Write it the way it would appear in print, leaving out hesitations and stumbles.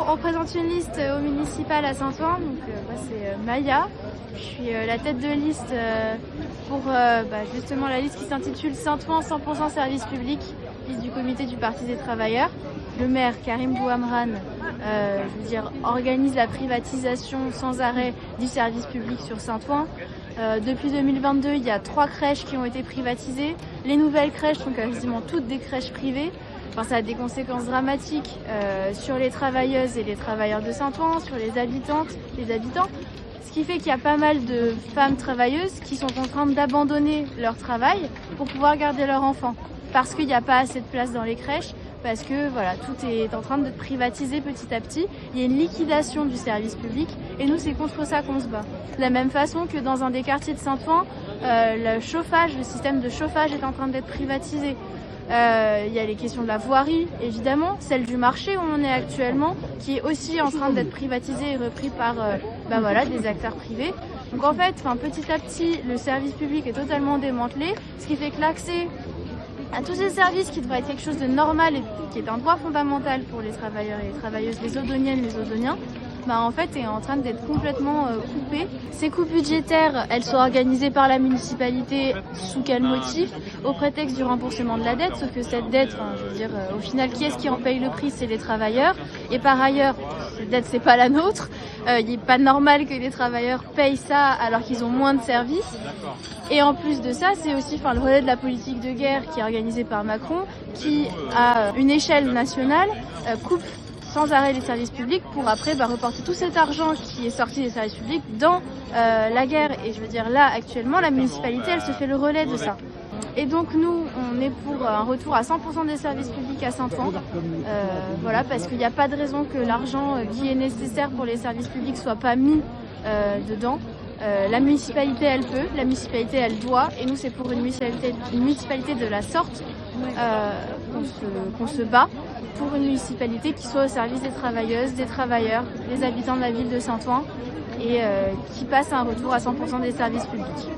on présente une liste au municipal à Saint-Ouen. Donc, c'est Maya. Je suis la tête de liste pour justement la liste qui s'intitule Saint-Ouen 100% service public, liste du comité du Parti des travailleurs. Le maire Karim Bouhamran organise la privatisation sans arrêt du service public sur Saint-Ouen. Depuis 2022, il y a 3 crèches qui ont été privatisées. Les nouvelles crèches sont quasiment toutes des crèches privées. Enfin, ça a des conséquences dramatiques sur les travailleuses et les travailleurs de Saint-Ouen, sur les habitantes, les habitants. Ce qui fait qu'il y a pas mal de femmes travailleuses qui sont contraintes d'abandonner leur travail pour pouvoir garder leurs enfants. Parce qu'il n'y a pas assez de place dans les crèches, parce que voilà, tout est en train de privatiser petit à petit. Il y a une liquidation du service public et nous, c'est contre ça qu'on se bat. De la même façon que dans un des quartiers de Saint-Ouen, le système de chauffage est en train d'être privatisé. Il y a les questions de la voirie, évidemment, celle du marché où on est actuellement, qui est aussi en train d'être privatisée et repris par des acteurs privés. Donc en fait, petit à petit, le service public est totalement démantelé, ce qui fait que l'accès à tous ces services qui devraient être quelque chose de normal et qui est un droit fondamental pour les travailleurs et les travailleuses, les odoniennes, les odoniens, en fait est en train d'être complètement coupé. Ces coupes budgétaires, elles sont organisées par la municipalité sous quel motif? Au prétexte du remboursement de la dette, sauf que cette dette, au final, qui est-ce qui en paye le prix? C'est les travailleurs. Et par ailleurs, cette dette, c'est pas la nôtre. Il n'est pas normal que les travailleurs payent ça alors qu'ils ont moins de services. Et en plus de ça, c'est aussi le relais de la politique de guerre qui est organisée par Macron, qui, à une échelle nationale, coupe sans arrêt les services publics pour après reporter tout cet argent qui est sorti des services publics dans la guerre. Et là, actuellement, la municipalité, elle se fait le relais de ça. Et donc nous, on est pour un retour à 100% des services publics à Saint-Ouen, parce qu'il n'y a pas de raison que l'argent qui est nécessaire pour les services publics soit pas mis dedans. La municipalité, elle peut, la municipalité, elle doit, et nous, c'est pour une municipalité de la sorte qu'on se bat, pour une municipalité qui soit au service des travailleuses, des travailleurs, des habitants de la ville de Saint-Ouen, et qui passe à un retour à 100% des services publics.